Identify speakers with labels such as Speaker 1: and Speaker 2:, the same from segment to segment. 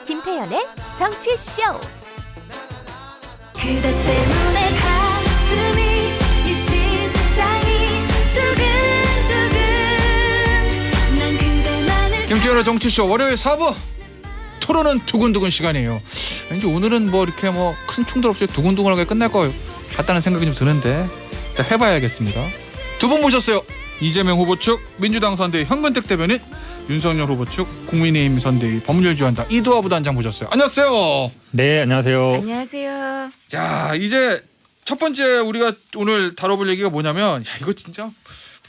Speaker 1: 김태현의 정치쇼.
Speaker 2: 그대 때문에 가슴이 이 심장이 두근두근 난 그대만을
Speaker 3: 김태현의 정치쇼 월요일 4부 토론은 두근두근 시간이에요. 왠지 오늘은 뭐 이렇게 뭐 큰 충돌 없이 두근두근하게 끝날 것 같다는 생각이 좀 드는데 일단 해봐야겠습니다. 두 분 모셨어요. 이재명 후보 측 민주당 선대위 현근택 대변인, 윤석열 후보 측 국민의힘 선대위 법률지원단 이두하 부단장 모셨어요. 안녕하세요.
Speaker 4: 네, 안녕하세요.
Speaker 1: 안녕하세요.
Speaker 3: 자, 이제 첫 번째 우리가 오늘 다뤄볼 얘기가 뭐냐면, 야, 이거 진짜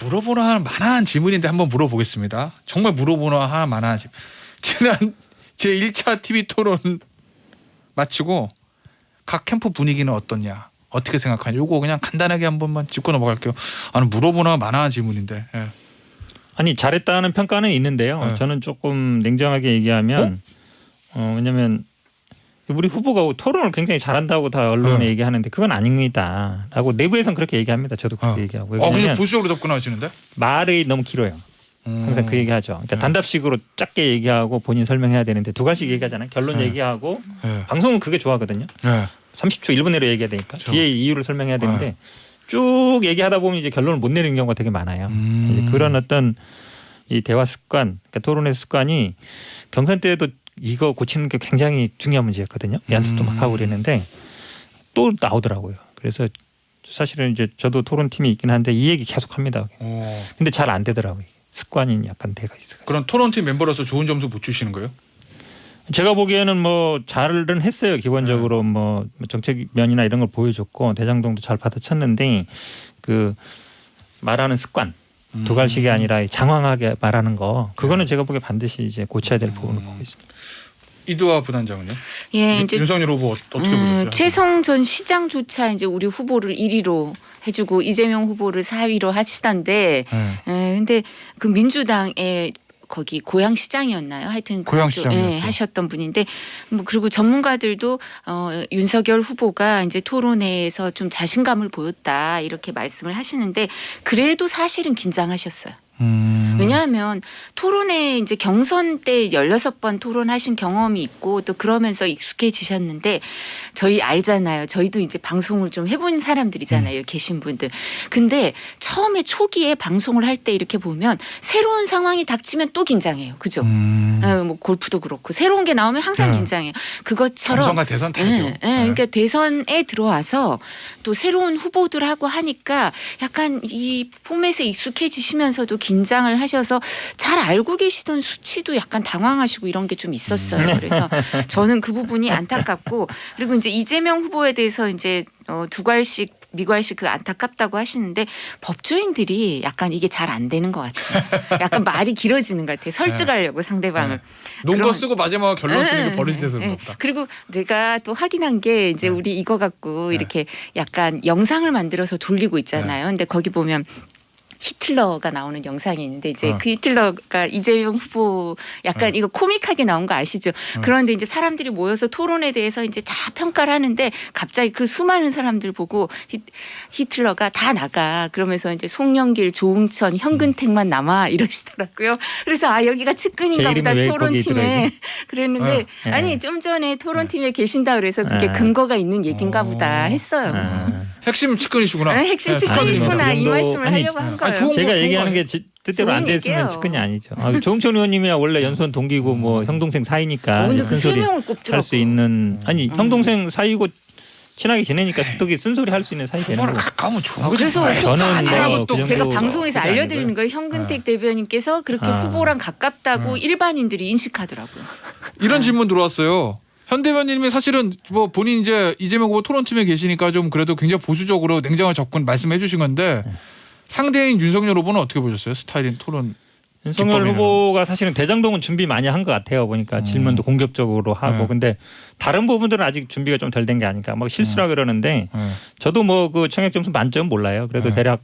Speaker 3: 물어보나 할 만한 질문인데 한번 물어보겠습니다. 정말 물어보나 할 만한 질문. 지난 제1차 TV 토론 마치고 각 캠프 분위기는 어떻냐, 어떻게 생각하냐, 요거 그냥 간단하게 한 번만 짚고 넘어갈게요. 아니, 물어보나 만한 질문인데. 예.
Speaker 4: 아니, 잘했다는 평가는 있는데요.
Speaker 3: 네.
Speaker 4: 저는 조금 냉정하게 얘기하면 왜냐하면 우리 후보가 토론을 굉장히 잘한다고 다 언론에
Speaker 3: 네.
Speaker 4: 얘기하는데 그건 아닙니다라고 내부에서는 그렇게 얘기합니다. 저도 그렇게 얘기하고.
Speaker 3: 그냥
Speaker 4: 왜냐하면
Speaker 3: 보수적으로 접근하시는데?
Speaker 4: 말이 너무 길어요. 항상 그 얘기하죠. 그러니까
Speaker 3: 네.
Speaker 4: 단답식으로 짧게 얘기하고 본인 설명해야 되는데 두 가지씩 얘기하잖아요. 결론
Speaker 3: 네.
Speaker 4: 얘기하고
Speaker 3: 예.
Speaker 4: 방송은 그게 좋아하거든요.
Speaker 3: 예.
Speaker 4: 30초 1분 내로 얘기해야 되니까
Speaker 3: 그렇죠.
Speaker 4: 뒤에 이유를 설명해야 되는데 쭉 얘기하다 보면 이제 결론을 못 내리는 경우가 되게 많아요. 이제 그런 어떤 이 대화 습관, 그러니까 토론의 습관이 경선 때도 이거 고치는 게 굉장히 중요한 문제였거든요. 연습도 막 하고 그랬는데 또 나오더라고요. 그래서 사실은 이제 저도 토론팀이 있긴 한데 이 얘기 계속 합니다. 근데 잘 안 되더라고요. 습관이 약간 돼가 있어요.
Speaker 3: 그럼 토론팀 멤버로서 좋은 점수 못 주시는 거예요?
Speaker 4: 제가 보기에는 뭐 잘은 했어요. 기본적으로 뭐 정책 면이나 이런 걸 보여줬고 대장동도 잘 받아쳤는데 그 말하는 습관 두갈식이 아니라 장황하게 말하는 거 그거는 제가 보기에 반드시 이제 고쳐야 될 부분을 보고 있습니다.
Speaker 3: 이두하 부단장은요?
Speaker 1: 예, 이제
Speaker 3: 윤석열 후보 어떻게 보셨어요?
Speaker 1: 최성 전 시장조차 이제 우리 후보를 1위로 해주고 이재명 후보를 4위로 하시던데,
Speaker 3: 네.
Speaker 1: 근데 그 민주당의 거기 고양시장이었나요? 하여튼
Speaker 3: 고양시장이었죠.
Speaker 1: 예, 하셨던 분인데 뭐 그리고 전문가들도 윤석열 후보가 이제 토론회에서 좀 자신감을 보였다 이렇게 말씀을 하시는데 그래도 사실은 긴장하셨어요. 왜냐하면 토론회 이제 경선 때 16번 토론하신 경험이 있고 또 그러면서 익숙해지셨는데 저희 알잖아요. 저희도 이제 방송을 좀 해본 사람들이잖아요. 계신 분들. 근데 처음에 초기에 방송을 할 때 이렇게 보면 새로운 상황이 닥치면 또 긴장해요. 그죠? 뭐 골프도 그렇고 새로운 게 나오면 항상 긴장해요. 그것처럼
Speaker 3: 경선과 대선 다르죠.
Speaker 1: 그러니까 대선에 들어와서 또 새로운 후보들하고 하니까 약간 이 포맷에 익숙해지시면서도 긴장을 하셔서 잘 알고 계시던 수치도 약간 당황하시고 이런 게 좀 있었어요. 그래서 저는 그 부분이 안타깝고 그리고 이제 이재명 후보에 대해서 이제 두괄식 미괄식 그 안타깝다고 하시는데 법조인들이 약간 이게 잘 안 되는 것 같아요. 약간 말이 길어지는 것 같아요. 설득하려고 상대방을.
Speaker 3: 논거
Speaker 1: 그럼-
Speaker 3: 쓰고 마지막에 결론 쓰는 게 버릇이 돼서
Speaker 1: 예.
Speaker 3: 그런가 보다.
Speaker 1: 그리고 내가 또 확인한 게 이제 우리 이거 갖고 이렇게 약간 영상을 만들어서 돌리고 있잖아요. 근데 거기 보면 히틀러가 나오는 영상이 있는데 이제 그 히틀러가 이재명 후보 약간 이거 코믹하게 나온 거 아시죠? 그런데 이제 사람들이 모여서 토론에 대해서 이제 다 평가를 하는데 갑자기 그 수많은 사람들 보고 히틀러가 다 나가 그러면서 이제 송영길, 조응천, 현근택만 남아 이러시더라고요. 그래서 아 여기가 측근인가
Speaker 4: 제
Speaker 1: 보다
Speaker 4: 이름이 왜 거기
Speaker 1: 토론팀에 그랬는데
Speaker 4: 네.
Speaker 1: 아니 좀 전에 토론팀에 계신다 그래서 그게 근거가 있는 얘긴가 보다 했어요.
Speaker 3: 핵심 측근이시구나.
Speaker 1: 핵심
Speaker 3: 네,
Speaker 1: 측근이시구나
Speaker 4: 아니,
Speaker 1: 이
Speaker 4: 그
Speaker 1: 말씀을
Speaker 4: 정도-
Speaker 1: 하려고 한 거예요.
Speaker 3: 좋은
Speaker 4: 제가
Speaker 3: 거,
Speaker 4: 얘기하는
Speaker 3: 좋은
Speaker 4: 게 뜻대로 안
Speaker 1: 좋은
Speaker 4: 됐으면
Speaker 1: 얘기예요.
Speaker 4: 측근이 아니죠. 조홍천 의원님이야 원래 연수원 동기고 뭐 형 동생 사이니까
Speaker 1: 근데 그 세
Speaker 4: 쓴소리
Speaker 1: 명을
Speaker 4: 할
Speaker 1: 꼽더라고.
Speaker 4: 수 있는 아니 형 동생 사이고 친하게 지내니까 또 쓴소리 할 수 있는 사이 되는
Speaker 3: 후보를
Speaker 4: 거고.
Speaker 3: 가까우면 좋은 거지.
Speaker 1: 그래서
Speaker 3: 말.
Speaker 4: 저는
Speaker 3: 아니라고
Speaker 4: 뭐
Speaker 3: 또
Speaker 4: 그
Speaker 1: 제가
Speaker 4: 정도
Speaker 1: 방송에서
Speaker 4: 그게
Speaker 1: 알려드리는
Speaker 4: 아니고요.
Speaker 1: 거예요. 현근택 대변인께서 그렇게 후보랑 가깝다고 일반인들이 인식하더라고요.
Speaker 3: 이런 질문 들어왔어요. 현 대변인님이 사실은 뭐 본인 이제 이재명 후보 토론팀에 계시니까 좀 그래도 굉장히 보수적으로 냉정한 접근 말씀해 주신 건데 상대인 윤석열 후보는 어떻게 보셨어요? 스타일인 토론.
Speaker 4: 윤석열
Speaker 3: 기법이네요.
Speaker 4: 후보가 사실은 대장동은 준비 많이 한 것 같아요. 보니까 질문도 공격적으로 하고
Speaker 3: 네.
Speaker 4: 근데 다른 부분들은 아직 준비가 좀 덜 된 게 아닐까. 막 실수라 그러는데 저도 뭐 그 청약 점수 만점 몰라요. 그래도 대략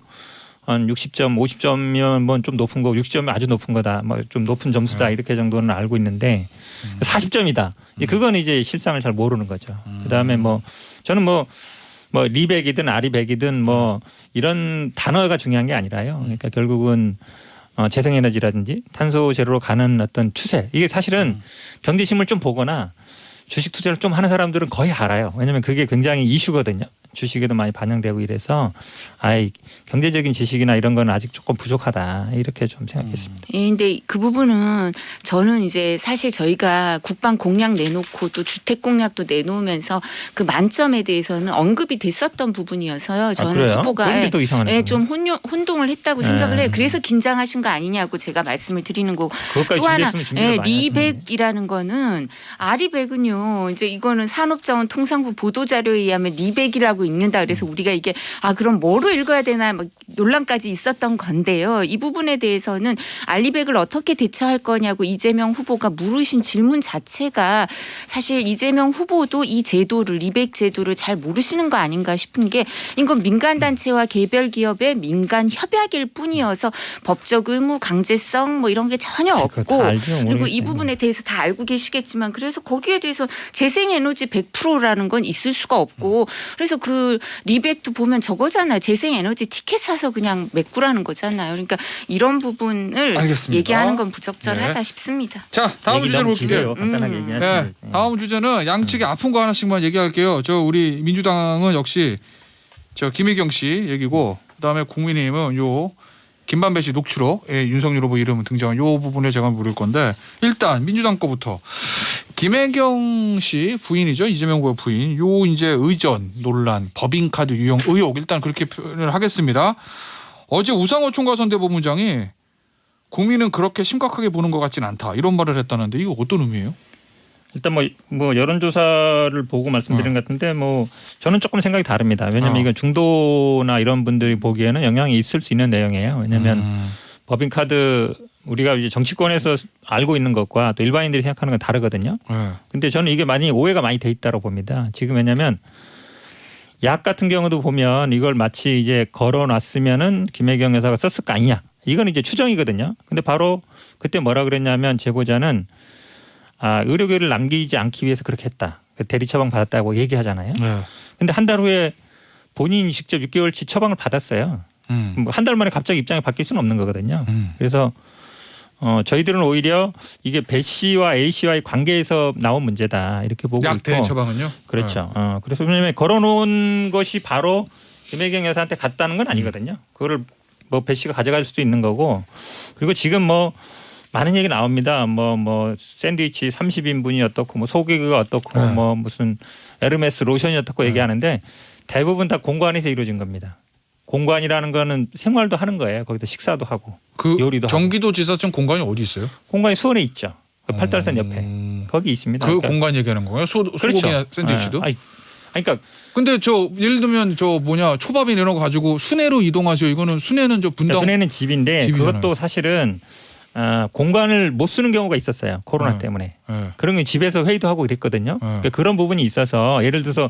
Speaker 4: 한 60점, 50점이면 뭐 좀 높은 거, 60점이 아주 높은 거다. 뭐 좀 높은 점수다 이렇게 정도는 알고 있는데 40점이다. 이제 그건 이제 실상을 잘 모르는 거죠. 그다음에 뭐 저는 뭐 리백이든 아리백이든 뭐 이런 단어가 중요한 게 아니라요. 그러니까 결국은 재생에너지라든지 탄소 제로로 가는 어떤 추세 이게 사실은 경제신문 좀 보거나 주식 투자를 좀 하는 사람들은 거의 알아요. 왜냐하면 그게 굉장히 이슈거든요. 주식에도 많이 반영되고 이래서 경제적인 지식이나 이런 건 아직 조금 부족하다 이렇게 좀 생각했습니다.
Speaker 1: 예, 근데 그 부분은 저는 이제 사실 저희가 국방 공약 내놓고 또 주택 공약도 내놓으면서 그 만점에 대해서는 언급이 됐었던 부분이어서요. 저는
Speaker 4: 그래요?
Speaker 1: 후보가
Speaker 4: 그런 게 또 이상하네.
Speaker 1: 좀 혼동을 했다고 생각을 해요. 그래서 긴장하신 거 아니냐고 제가 말씀을 드리는 거고.
Speaker 4: 그것까지
Speaker 1: 또 하나,
Speaker 4: 준비했으면 준비를 많이
Speaker 1: 리백이라는 거는 아리백은요. 이제 이거는 산업자원통상부 보도자료에 의하면 리백이라고 읽는다. 그래서 우리가 이게 그럼 뭐로 읽어야 되나 막 논란까지 있었던 건데요. 이 부분에 대해서는 알리백을 어떻게 대처할 거냐고 이재명 후보가 물으신 질문 자체가 사실 이재명 후보도 이 제도를 리백 제도를 잘 모르시는 거 아닌가 싶은 게 이건 민간단체와 개별 기업의 민간 협약일 뿐이어서 법적 의무 강제성 뭐 이런 게 전혀 없고 그리고 이 부분에 대해서 다 알고 계시겠지만 그래서 거기에 대해서 재생에너지 100%라는 건 있을 수가 없고 그래서 그 리백도 보면 저거잖아요. 재생에너지 티켓 사서 그냥 메꾸라는 거잖아요. 그러니까 이런 부분을
Speaker 3: 알겠습니다.
Speaker 1: 얘기하는 건 부적절하다
Speaker 3: 네.
Speaker 1: 싶습니다.
Speaker 3: 자, 다음 주제로 볼게요.
Speaker 4: 간단하게 얘기하시면
Speaker 3: 네, 다음 주제는 양측의 아픈 거 하나씩만 얘기할게요. 우리 민주당은 역시 김혜경 씨 얘기고 그다음에 국민의힘은 김만배 씨 녹취록 윤석열 후보 이름 등장한 요 부분에 제가 물을 건데 일단 민주당 거부터 김혜경 씨 부인이죠. 이재명 후보 부인. 이제 의전 논란, 법인카드 유용 의혹 일단 그렇게 표현을 하겠습니다. 어제 우상호 총괄선대본부장이 국민은 그렇게 심각하게 보는 것 같진 않다. 이런 말을 했다는데 이거 어떤 의미예요?
Speaker 4: 일단 뭐 여론조사를 보고 말씀드린 것 같은데 저는 조금 생각이 다릅니다. 왜냐하면 이건 중도나 이런 분들이 보기에는 영향이 있을 수 있는 내용이에요. 왜냐하면 법인카드 우리가 이제 정치권에서 알고 있는 것과 또 일반인들이 생각하는 건 다르거든요. 근데 저는 이게 많이 오해가 많이 돼 있다고 봅니다. 지금 왜냐하면 약 같은 경우도 보면 이걸 마치 이제 걸어놨으면은 김혜경 여사가 썼을 거 아니냐. 이건 이제 추정이거든요. 근데 바로 그때 뭐라 그랬냐면 제보자는 의료계를 남기지 않기 위해서 그렇게 했다. 대리 처방 받았다고 얘기하잖아요. 근데 한 달 후에 본인이 직접 6개월치 처방을 받았어요. 한 달 만에 갑자기 입장이 바뀔 수는 없는 거거든요. 그래서 저희들은 오히려 이게 배 씨와 A 씨와의 관계에서 나온 문제다 이렇게 보고
Speaker 3: 약
Speaker 4: 있고.
Speaker 3: 대리 처방은요?
Speaker 4: 그렇죠. 그래서 왜냐하면 걸어놓은 것이 바로 김혜경 여사한테 갔다는 건 아니거든요. 그거를 배 씨가 가져갈 수도 있는 거고. 그리고 지금 많은 얘기 나옵니다. 샌드위치 30인분이 어떻고 소고기가 어떻고 무슨 에르메스 로션이 어떻고 얘기하는데 대부분 다 공관에서 이루어진 겁니다. 공관이라는 거는 생활도 하는 거예요. 거기다 식사도 하고 요리도 하고.
Speaker 3: 경기도지사청 공관이 어디 있어요?
Speaker 4: 공관이 수원에 있죠. 그 팔달산 옆에 거기 있습니다.
Speaker 3: 그 공간 얘기하는 거예요? 소고기나 샌드위치도?
Speaker 4: 그러니까
Speaker 3: 근데 예를 들면 초밥이나 이런 거 가지고 순회로 이동하세요. 이거는 순회는 분당.
Speaker 4: 순회는 집인데
Speaker 3: 집이잖아요.
Speaker 4: 그것도 사실은 공간을 못 쓰는 경우가 있었어요. 코로나 때문에. 그런 게 집에서 회의도 하고 이랬거든요. 그러니까 그런 부분이 있어서 예를 들어서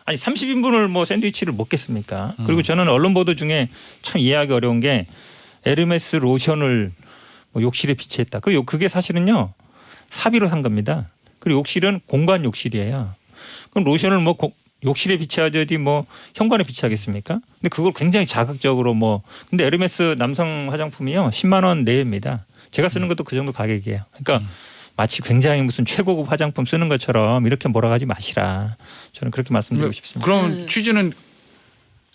Speaker 4: 30인분을 샌드위치를 먹겠습니까? 그리고 저는 언론 보도 중에 참 이해하기 어려운 게 에르메스 로션을 욕실에 비치했다. 그게 사실은요 사비로 산 겁니다. 그리고 욕실은 공간 욕실이에요. 그럼 로션을 욕실에 비치하지 현관에 비치하겠습니까? 근데 그걸 굉장히 자극적으로 근데 에르메스 남성 화장품이요 10만 원 내외입니다. 제가 쓰는 것도 그 정도 가격이에요. 그러니까 마치 굉장히 무슨 최고급 화장품 쓰는 것처럼 이렇게 몰아가지 마시라. 저는 그렇게 말씀드리고 싶습니다.
Speaker 3: 그럼 취지는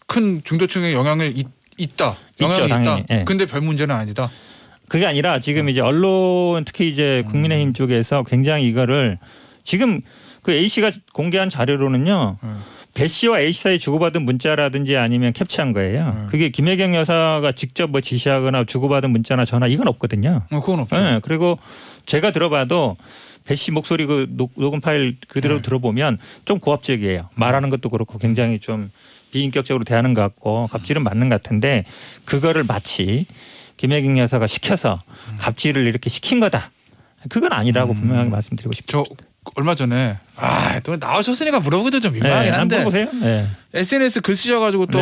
Speaker 3: 큰 중도층에 영향이 있다. 영향이
Speaker 4: 있죠,
Speaker 3: 있다.
Speaker 4: 네.
Speaker 3: 근데 별 문제는 아니다.
Speaker 4: 그게 아니라 지금 이제 언론 특히 이제 국민의힘 쪽에서 굉장히 이거를 지금 그 A 씨가 공개한 자료로는요. 배 씨와 A 씨 사이 주고받은 문자라든지 아니면 캡처한 거예요. 그게 김혜경 여사가 직접 지시하거나 주고받은 문자나 전화 이건 없거든요.
Speaker 3: 그건 없죠.
Speaker 4: 네, 그리고 제가 들어봐도 배 씨 목소리 녹음 파일 그대로 들어보면 좀 고압적이에요. 말하는 것도 그렇고 굉장히 좀 비인격적으로 대하는 것 같고 갑질은 맞는 것 같은데 그거를 마치 김혜경 여사가 시켜서 갑질을 이렇게 시킨 거다. 그건 아니라고 분명하게 말씀드리고 싶습니다.
Speaker 3: 얼마 전에 또 나오셨으니까 물어보기도 좀 민망하긴 한데
Speaker 4: 물어보세요. 네.
Speaker 3: SNS 글 쓰셔가지고 또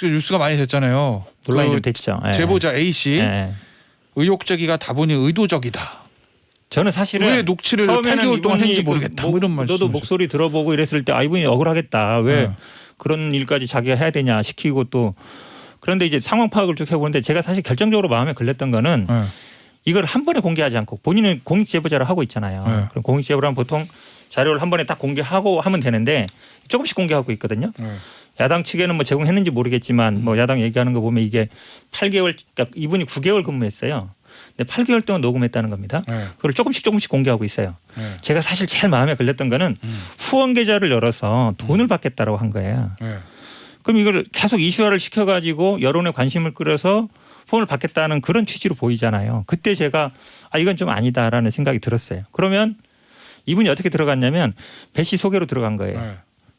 Speaker 3: 뉴스가 많이 됐잖아요.
Speaker 4: 논란이 좀 됐죠. 네.
Speaker 3: 제보자 A 씨
Speaker 4: 네.
Speaker 3: 의혹적이가 다분히 의도적이다.
Speaker 4: 저는 사실은
Speaker 3: 왜 녹취를 8개월 동안 했는지 모르겠다. 이런 말씀.
Speaker 4: 너도 목소리 들어보고 이랬을 때 이분이 억울하겠다. 왜 그런 일까지 자기가 해야 되냐 시키고 또 그런데 이제 상황 파악을 쭉 해보는데 제가 사실 결정적으로 마음에 걸렸던 거는
Speaker 3: 네.
Speaker 4: 이걸 한 번에 공개하지 않고 본인은 공익 제보자를 하고 있잖아요.
Speaker 3: 네.
Speaker 4: 그럼 공익 제보라면 보통 자료를 한 번에 딱 공개하고 하면 되는데 조금씩 공개하고 있거든요.
Speaker 3: 네.
Speaker 4: 야당 측에는 뭐 제공했는지 모르겠지만 뭐 야당 얘기하는 거 보면 이게 8개월, 그러니까 이분이 9개월 근무했어요. 근데 8개월 동안 녹음했다는 겁니다.
Speaker 3: 네.
Speaker 4: 그걸 조금씩 공개하고 있어요.
Speaker 3: 네.
Speaker 4: 제가 사실 제일 마음에 걸렸던 거는 후원 계좌를 열어서 돈을 받겠다라고 한 거예요.
Speaker 3: 네.
Speaker 4: 그럼 이걸 계속 이슈화를 시켜가지고 여론의 관심을 끌어서 후원을 받겠다는 그런 취지로 보이잖아요. 그때 제가 이건 좀 아니다라는 생각이 들었어요. 그러면 이분이 어떻게 들어갔냐면 배 씨 소개로 들어간 거예요.
Speaker 3: 네.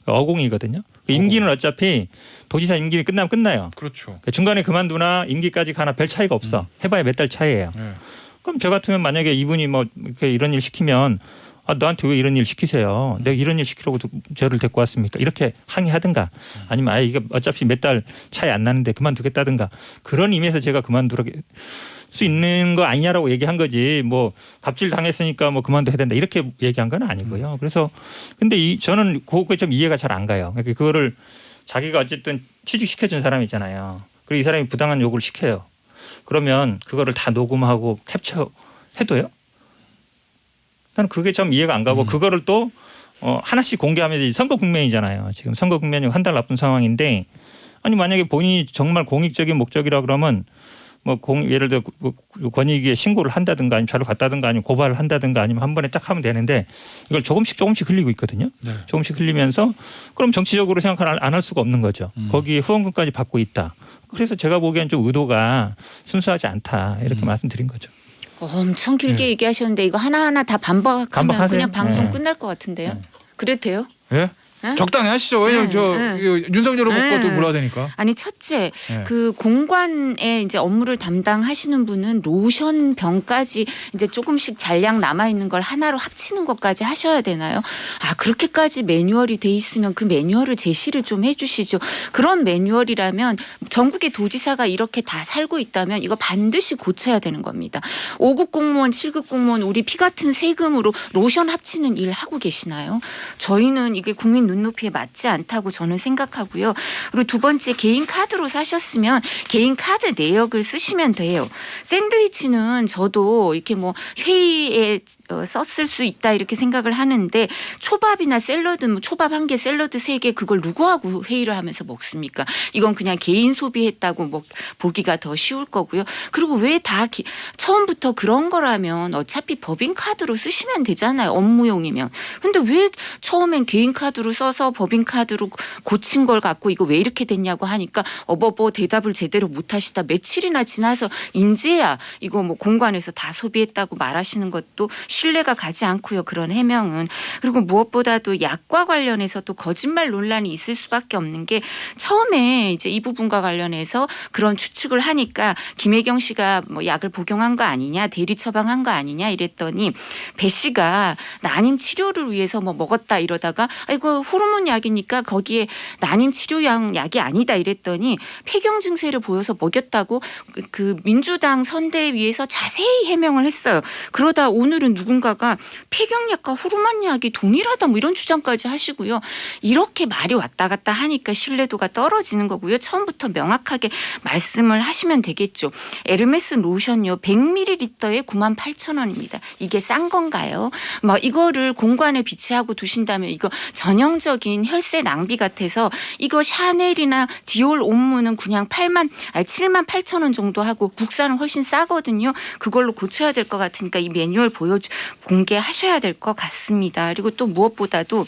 Speaker 4: 어공이거든요. 임기는 어차피 도지사 임기 끝나면 끝나요.
Speaker 3: 그렇죠.
Speaker 4: 중간에 그만두나 임기까지 가나 별 차이가 없어. 해봐야 몇 달 차이예요.
Speaker 3: 네.
Speaker 4: 그럼 저 같으면 만약에 이분이 뭐 이렇게 이런 일 시키면 너한테 왜 이런 일 시키세요? 내가 이런 일 시키려고 저를 데리고 왔습니까? 이렇게 항의하든가 아니면 이게 어차피 몇 달 차이 안 나는데 그만두겠다든가 그런 의미에서 제가 그만두라 수 있는 거 아니냐라고 얘기한 거지 뭐 갑질 당했으니까 뭐 그만둬야 된다 이렇게 얘기한 건 아니고요. 그래서 근데 저는 그게 좀 이해가 잘 안 가요. 그러니까 그거를 자기가 어쨌든 취직시켜준 사람이잖아요. 그리고 이 사람이 부당한 요구를 시켜요. 그러면 그거를 다 녹음하고 캡처해도요? 나는 그게 좀 이해가 안 가고 그거를 또 하나씩 공개하면 선거 국면이잖아요. 지금 선거 국면이 한 달 남은 상황인데 아니 만약에 본인이 정말 공익적인 목적이라 그러면 뭐 예를 들어 권익위에 신고를 한다든가 아니면 자료 갖다든가 아니면 고발을 한다든가 아니면 한 번에 딱 하면 되는데 이걸 조금씩 흘리고 있거든요.
Speaker 3: 네.
Speaker 4: 조금씩 흘리면서 그럼 정치적으로 생각을 안 할 수가 없는 거죠. 거기에 후원금까지 받고 있다. 그래서 제가 보기엔 좀 의도가 순수하지 않다 이렇게 말씀드린 거죠.
Speaker 1: 엄청 길게
Speaker 3: 네.
Speaker 1: 얘기하셨는데 이거 하나하나 다 반박하면
Speaker 4: 반박하세요?
Speaker 1: 그냥 방송
Speaker 4: 네.
Speaker 1: 끝날 것 같은데요.
Speaker 4: 네.
Speaker 1: 그래도 돼요?
Speaker 3: 예?
Speaker 1: 응?
Speaker 3: 적당히 하시죠. 왜냐면
Speaker 1: 응,
Speaker 3: 저
Speaker 1: 응.
Speaker 3: 윤석열 후보
Speaker 1: 응.
Speaker 3: 것도 물어야 되니까.
Speaker 1: 아니 첫째
Speaker 3: 네.
Speaker 1: 그 공관에 이제 업무를 담당하시는 분은 로션 병까지 이제 조금씩 잔량 남아 있는 걸 하나로 합치는 것까지 하셔야 되나요? 그렇게까지 매뉴얼이 돼 있으면 그 매뉴얼을 제시를 좀 해주시죠. 그런 매뉴얼이라면 전국의 도지사가 이렇게 다 살고 있다면 이거 반드시 고쳐야 되는 겁니다. 5급 공무원, 7급 공무원 우리 피 같은 세금으로 로션 합치는 일 하고 계시나요? 저희는 이게 국민 눈높이에 맞지 않다고 저는 생각하고요. 그리고 두 번째 개인 카드로 사셨으면 개인 카드 내역을 쓰시면 돼요. 샌드위치는 저도 이렇게 뭐 회의에 썼을 수 있다 이렇게 생각을 하는데 초밥이나 샐러드 뭐 초밥 1개 샐러드 3개 그걸 누구하고 회의를 하면서 먹습니까? 이건 그냥 개인 소비했다고 뭐 보기가 더 쉬울 거고요. 그리고 왜 다 처음부터 그런 거라면 어차피 법인 카드로 쓰시면 되잖아요. 업무용이면. 근데 왜 처음엔 개인 카드로 써서 법인 카드로 고친 걸 갖고 이거 왜 이렇게 됐냐고 하니까 대답을 제대로 못 하시다 며칠이나 지나서 인제야 이거 뭐 공관에서 다 소비했다고 말하시는 것도 신뢰가 가지 않고요. 그런 해명은. 그리고 무엇보다도 약과 관련해서 또 거짓말 논란이 있을 수밖에 없는 게 처음에 이제 이 부분과 관련해서 그런 추측을 하니까 김혜경 씨가 뭐 약을 복용한 거 아니냐 대리 처방한 거 아니냐 이랬더니 배 씨가 난임 치료를 위해서 뭐 먹었다 이러다가 이거 호르몬 약이니까 거기에 난임 치료용 약이 아니다 이랬더니 폐경 증세를 보여서 먹였다고 그 민주당 선대위에서 자세히 해명을 했어요. 그러다 오늘은 누군가가 폐경약과 호르몬 약이 동일하다 뭐 이런 주장까지 하시고요. 이렇게 말이 왔다 갔다 하니까 신뢰도가 떨어지는 거고요. 처음부터 명확하게 말씀을 하시면 되겠죠. 에르메스 로션요 100ml에 98,000원입니다. 이게 싼 건가요? 뭐 이거를 공관에 비치하고 두신다면 이거 전형적인 혈세 낭비 같아서 이거 샤넬이나 디올 옴무는 그냥 78,000원 정도 하고 국산은 훨씬 싸거든요. 그걸로 고쳐야 될 것 같으니까 이 매뉴얼 공개하셔야 될 것 같습니다. 그리고 또 무엇보다도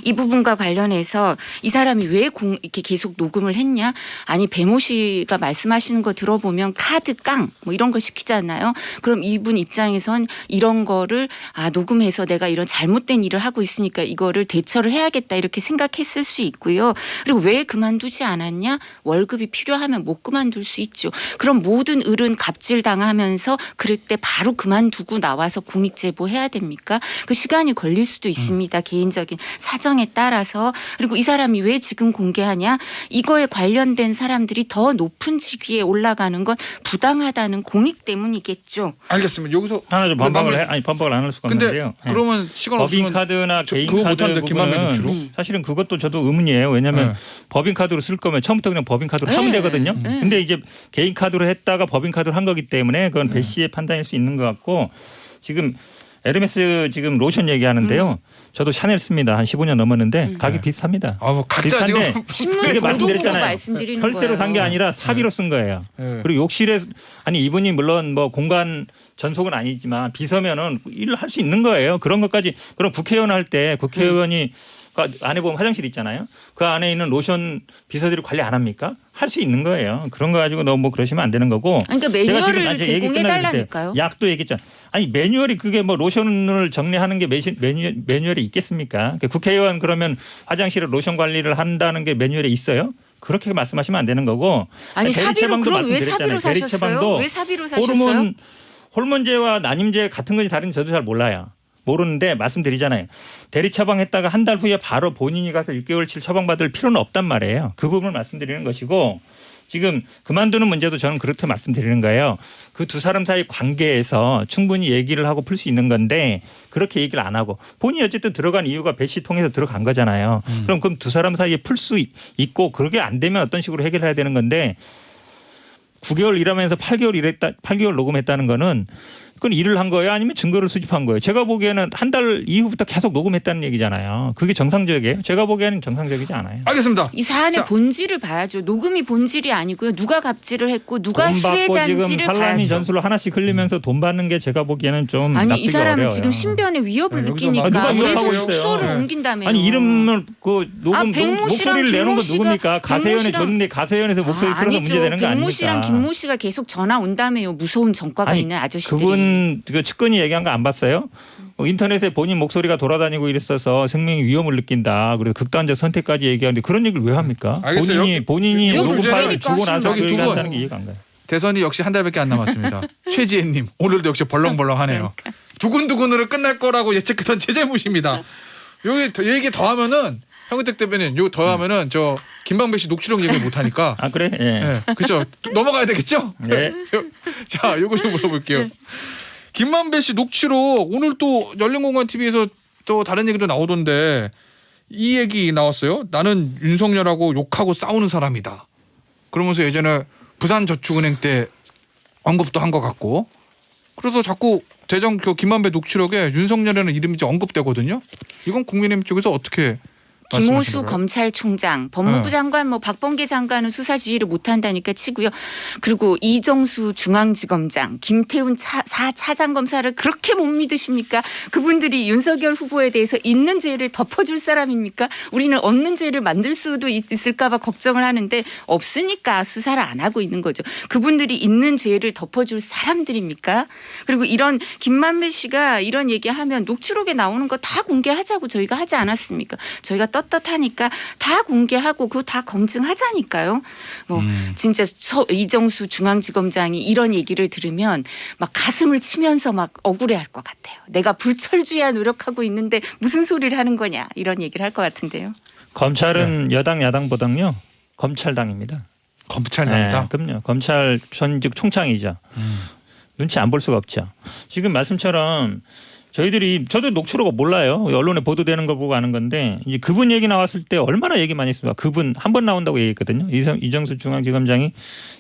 Speaker 1: 이 부분과 관련해서 이 사람이 왜 이렇게 계속 녹음을 했냐? 아니 배모 씨가 말씀하시는 거 들어보면 카드 깡 뭐 이런 거 시키잖아요. 그럼 이분 입장에선 이런 거를 녹음해서 내가 이런 잘못된 일을 하고 있으니까 이거를 대처를 해야겠다 이렇게 생각했을 수 있고요. 그리고 왜 그만두지 않았냐? 월급이 필요하면 못 그만둘 수 있죠. 그럼 모든 을은 갑질 당하면서 그럴 때 바로 그만두고 나와서 공익 제보해야 됩니까? 그 시간이 걸릴 수도 있습니다. 개인적인 사정 사정에 따라서 그리고 이 사람이 왜 지금 공개하냐 이거에 관련된 사람들이 더 높은 직위에 올라가는 건 부당하다는 공익 때문이겠죠.
Speaker 3: 알겠습니다. 여기서
Speaker 4: 하나 좀 반박을 안 할 수가
Speaker 3: 근데
Speaker 4: 없는데요.
Speaker 3: 그러면 시간 없으면
Speaker 4: 법인카드나
Speaker 3: 그거
Speaker 4: 개인카드
Speaker 3: 못하는데 김만배
Speaker 4: 부분은
Speaker 3: 녹취록?
Speaker 4: 사실은 그것도 저도 의문이에요. 왜냐하면
Speaker 3: 네.
Speaker 4: 법인카드로 쓸 거면 처음부터 그냥 법인카드로 하면
Speaker 1: 네.
Speaker 4: 되거든요.
Speaker 1: 네.
Speaker 4: 근데 이제 개인카드로 했다가 법인카드로 한 거기 때문에 그건 배 씨의 판단일 수 있는 것 같고 지금 에르메스 지금 로션 얘기하는데요. 저도 샤넬 씁니다. 한 15년 넘었는데 가격이 비슷합니다.
Speaker 3: 뭐 각자
Speaker 4: 비슷한데
Speaker 3: 지금
Speaker 1: 신문
Speaker 4: 이게
Speaker 1: 보도 보고
Speaker 4: 말씀드렸잖아요.
Speaker 1: 말씀드리는
Speaker 4: 혈세로
Speaker 1: 거예요.
Speaker 4: 산 게 아니라 사비로 쓴 거예요.
Speaker 3: 네.
Speaker 4: 그리고 욕실에 아니 이분이 물론 뭐 공간 전속은 아니지만 비서면은 일을 할 수 있는 거예요. 그런 것까지 그럼 국회의원 할 때 국회의원이 그 안에 보면 화장실 있잖아요. 그 안에 있는 로션 비서들이 관리 안 합니까? 할 수 있는 거예요. 그런 거 가지고 너무 뭐 그러시면 안 되는 거고.
Speaker 1: 그러니까 매뉴얼을 제공해 달라니까요.
Speaker 4: 약도 얘기했잖아요. 아니 매뉴얼이 그게 뭐 로션을 정리하는 게 매뉴얼이 있겠습니까? 그러니까 국회의원 그러면 화장실에 로션 관리를 한다는 게 매뉴얼에 있어요? 그렇게 말씀하시면 안 되는 거고.
Speaker 1: 아니 사비로
Speaker 4: 대리처방도
Speaker 1: 그럼 왜
Speaker 4: 말씀드렸잖아요.
Speaker 1: 사비로 사셨어요?
Speaker 4: 대리처방도
Speaker 1: 왜 사비로 사셨어요?
Speaker 4: 호르몬제와 난임제 같은 건지 다른지 저도 잘 몰라요. 모르는데 말씀드리잖아요. 대리 처방했다가 한 달 후에 바로 본인이 가서 6개월치 처방받을 필요는 없단 말이에요. 그 부분을 말씀드리는 것이고 지금 그만두는 문제도 저는 그렇게 말씀드리는 거예요. 그 두 사람 사이 관계에서 충분히 얘기를 하고 풀 수 있는 건데 그렇게 얘기를 안 하고 본인이 어쨌든 들어간 이유가 배 씨 통해서 들어간 거잖아요. 그럼 두 사람 사이에 풀 수 있고 그게 안 되면 어떤 식으로 해결해야 되는 건데 9개월 일하면서 8개월 녹음했다는 거는 그건 일을 한 거예요? 아니면 증거를 수집한 거예요? 제가 보기에는 한 달 이후부터 계속 녹음했다는 얘기잖아요. 그게 정상적이에요? 제가 보기에는 정상적이지 않아요.
Speaker 3: 알겠습니다.
Speaker 1: 이 사안의
Speaker 3: 자.
Speaker 1: 본질을 봐야죠. 녹음이 본질이 아니고요. 누가 갑질을 했고 누가
Speaker 4: 돈 받고 지금
Speaker 1: 수혜자인지를
Speaker 4: 살라미
Speaker 1: 봐야죠.
Speaker 4: 전술로 하나씩 흘리면서 돈 받는 게 제가 보기에는 좀
Speaker 1: 아니
Speaker 4: 납득이
Speaker 1: 이 사람은
Speaker 4: 어려워요.
Speaker 1: 지금 신변의 위협을
Speaker 3: 네, 여기서
Speaker 1: 느끼니까
Speaker 4: 누가
Speaker 1: 계속
Speaker 4: 위협하고 있어요?
Speaker 1: 숙소를
Speaker 3: 네.
Speaker 1: 옮긴다며요.
Speaker 4: 아니 이름을 그 녹음
Speaker 1: 백모 씨랑
Speaker 4: 목소리를 내는 건
Speaker 1: 김모 씨가-
Speaker 4: 누굽니까? 가세연에
Speaker 1: 백모 씨랑-
Speaker 4: 줬는데 가세연에서 목소리 틀어서
Speaker 1: 아니죠.
Speaker 4: 문제되는 거
Speaker 1: 백모 씨랑
Speaker 4: 아닙니까?
Speaker 1: 김모 씨가 계속 전화 온다며요. 무서운 전과가
Speaker 4: 아니,
Speaker 1: 있는 아저씨들이.
Speaker 4: 그분 그 측근이 얘기한 거 안 봤어요? 인터넷에 본인 목소리가 돌아다니고 이랬어서 생명의 위험을 느낀다. 그래서 극단적 선택까지 얘기하는데 그런 얘기를 왜 합니까?
Speaker 3: 알겠어요.
Speaker 4: 본인이
Speaker 3: 여기
Speaker 4: 녹음 파일을
Speaker 1: 문제니까
Speaker 4: 주고 나서
Speaker 3: 저기
Speaker 4: 그
Speaker 3: 두
Speaker 4: 얘기한다는
Speaker 3: 분.
Speaker 4: 게 이해가 안 가요.
Speaker 3: 대선이 역시 한 달밖에 안 남았습니다. 최지혜님 오늘도 역시 벌렁벌렁하네요. 두근두근으로 끝날 거라고 예측했던 제 잘못입니다. 여기 얘기 더 하면은 현근택 대변인 요 더 하면은 저 김방배 씨 녹취록 얘기 못 하니까.
Speaker 4: 아 그래? 예.
Speaker 3: 네, 그렇죠. 넘어가야 되겠죠?
Speaker 4: 네.
Speaker 3: 자, 요거 좀 물어볼게요. 김만배 씨 녹취록 오늘 또 열린공간 TV에서 또 다른 얘기도 나오던데 이 얘기 나왔어요. 나는 윤석열하고 욕하고 싸우는 사람이다. 그러면서 예전에 부산저축은행 때 언급도 한 것 같고. 그래서 자꾸 대정 그 김만배 녹취록에 윤석열이라는 이름이 이제 언급되거든요. 이건 국민의힘 쪽에서 어떻게
Speaker 1: 김호수
Speaker 3: 말씀하시는 거예요?
Speaker 1: 검찰총장, 법무부
Speaker 3: 네.
Speaker 1: 장관, 뭐 박범계 장관은 수사 지휘를 못한다니까 치고요. 그리고 이정수 중앙지검장, 김태훈 차장검사를 그렇게 못 믿으십니까? 그분들이 윤석열 후보에 대해서 있는 죄를 덮어줄 사람입니까? 우리는 없는 죄를 만들 수도 있을까 봐 걱정을 하는데 없으니까 수사를 안 하고 있는 거죠. 그분들이 있는 죄를 덮어줄 사람들입니까? 그리고 이런 김만배 씨가 이런 얘기하면 녹취록에 나오는 거 다 공개하자고 저희가 하지 않았습니까? 저희가 떳떳하니까 다 공개하고 그거 다 검증하자니까요. 뭐 진짜 이정수 중앙지검장이 이런 얘기를 들으면 막 가슴을 치면서 막 억울해할 것 같아요. 내가 불철주야 노력하고 있는데 무슨 소리를 하는 거냐 이런 얘기를 할 것 같은데요.
Speaker 4: 검찰은 여당 야당보다는요 검찰당입니다.
Speaker 3: 검찰당이다.
Speaker 4: 네, 그럼요. 검찰 전직 총장이죠. 눈치 안 볼 수가 없죠. 지금 말씀처럼 저도 녹취록을 몰라요. 언론에 보도되는 거 보고 아는 건데 이제 그분 얘기 나왔을 때 얼마나 얘기 많이 했습니까? 그분 한 번 나온다고 얘기했거든요. 이정수 중앙지검장이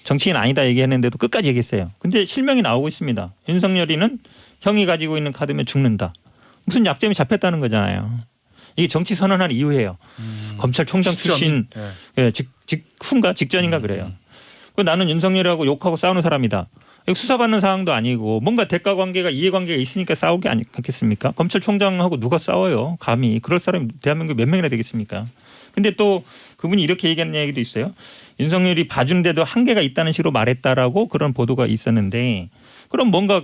Speaker 4: 정치인 아니다 얘기했는데도 끝까지 얘기했어요. 근데 실명이 나오고 있습니다. 윤석열이는 형이 가지고 있는 카드면 죽는다. 무슨 약점이 잡혔다는 거잖아요. 이게 정치 선언한 이유예요. 검찰총장 출신 예, 직전인가 그래요. 나는 윤석열하고 욕하고 싸우는 사람이다. 수사받는 상황도 아니고 뭔가 대가 관계가 이해관계가 있으니까 싸우게 아니겠습니까? 검찰총장하고 누가 싸워요? 감히. 그럴 사람이 대한민국에 몇 명이나 되겠습니까? 근데 또 그분이 이렇게 얘기하는 얘기도 있어요. 윤석열이 봐주는데도 한계가 있다는 식으로 말했다라고 그런 보도가 있었는데 그럼 뭔가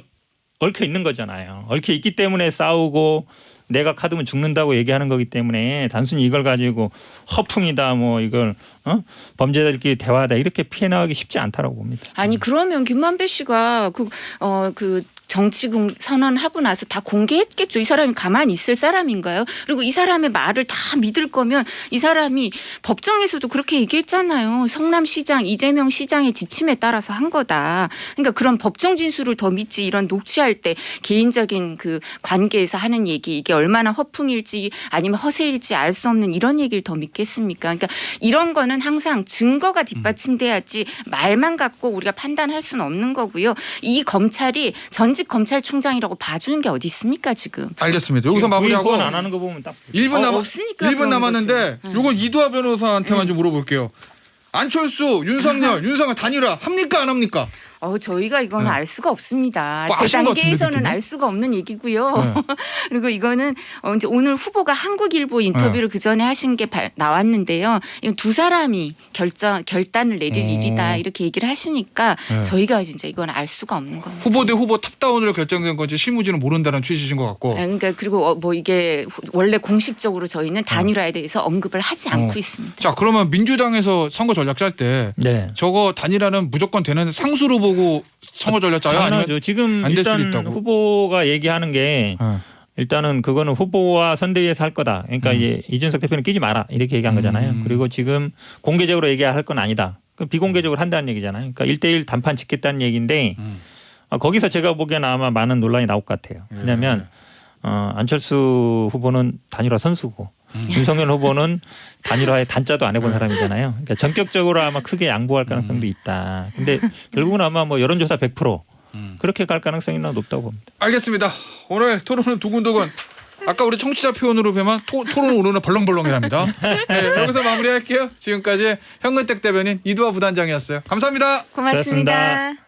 Speaker 4: 얽혀 있는 거잖아요. 얽혀 있기 때문에 싸우고 내가 카드면 죽는다고 얘기하는 거기 때문에 단순히 이걸 가지고 허풍이다 뭐 이걸 범죄자들끼리 대화하다 이렇게 피해 나가기 쉽지 않다라고 봅니다.
Speaker 1: 아니 그러면 김만배 씨가 그 정치군 선언하고 나서 다 공개했겠죠. 이 사람이 가만히 있을 사람인가요? 그리고 이 사람의 말을 다 믿을 거면 이 사람이 법정에서도 그렇게 얘기했잖아요. 성남시장 이재명 시장의 지침에 따라서 한 거다. 그러니까 그런 법정 진술을 더 믿지 이런 녹취할 때 개인적인 그 관계에서 하는 얘기 이게 얼마나 허풍일지 아니면 허세일지 알 수 없는 이런 얘기를 더 믿겠습니까? 그러니까 이런 거는 항상 증거가 뒷받침돼야지 말만 갖고 우리가 판단할 수는 없는 거고요. 이 검찰이 전직 검찰총장이라고 봐주는 게 어디 있습니까 지금?
Speaker 3: 알겠습니다. 여기서 마무리하고
Speaker 4: 구인 소환 안 하는 거 보면 딱
Speaker 3: 1분
Speaker 1: 없으니까
Speaker 3: 1분
Speaker 1: 그런
Speaker 3: 남았는데
Speaker 1: 거죠.
Speaker 3: 요건 이두하 변호사한테만 좀 물어볼게요. 안철수, 윤석열 단일화 합니까 안 합니까?
Speaker 1: 저희가 이거는
Speaker 3: 네.
Speaker 1: 알 수가 없습니다.
Speaker 3: 뭐
Speaker 1: 제
Speaker 3: 아시는 것 같은데,
Speaker 1: 단계에서는
Speaker 3: 느낌이?
Speaker 1: 알 수가 없는 얘기고요.
Speaker 3: 네.
Speaker 1: 그리고 이거는 이제 오늘 후보가 한국일보 인터뷰를 그 전에 하신 게 나왔는데요. 이건 두 사람이 결단을 내릴 일이다 이렇게 얘기를 하시니까
Speaker 3: 네.
Speaker 1: 저희가 진짜 이건 알 수가 없는 겁니다.
Speaker 3: 후보 대 후보 탑다운으로 결정된 건지 실무진은 모른다는 취지신 것 같고.
Speaker 1: 그러니까 그리고 뭐 이게 원래 공식적으로 저희는 단일화에 대해서 언급을 하지 않고 있습니다.
Speaker 3: 자 그러면 민주당에서 선거 전략 짤 때
Speaker 4: 네.
Speaker 3: 저거 단일화는 무조건 되는 상수로 보고 선거 전략 짜요? 아니면
Speaker 4: 당연하죠. 지금
Speaker 3: 안될 수도
Speaker 4: 일단
Speaker 3: 있다고?
Speaker 4: 후보가 얘기하는 게
Speaker 3: 네.
Speaker 4: 일단은 그거는 후보와 선대위에서 할 거다. 그러니까 이제 이준석 대표는 끼지 마라 이렇게 얘기한 거잖아요. 그리고 지금 공개적으로 얘기할 건 아니다. 그럼 비공개적으로 한다는 얘기잖아요. 그러니까 1대1 단판 짓겠다는 얘기인데 거기서 제가 보기에는 아마 많은 논란이 나올 것 같아요. 왜냐하면 안철수 후보는 단일화 선수고 윤석열 후보는 단일화의 단자도 안 해본 사람이잖아요. 그러니까 전격적으로 아마 크게 양보할 가능성도 있다. 근데 결국은 아마 뭐 여론조사 100% 그렇게 갈 가능성이 높다고 봅니다.
Speaker 3: 알겠습니다. 오늘 토론은 두근두근. 아까 우리 청취자 표현으로 뵈면 토론 오르는 벌렁벌렁이랍니다. 네, 여기서 마무리할게요. 지금까지 현근택 대변인 이두하 부단장이었어요. 감사합니다.
Speaker 1: 고맙습니다.
Speaker 4: 고맙습니다.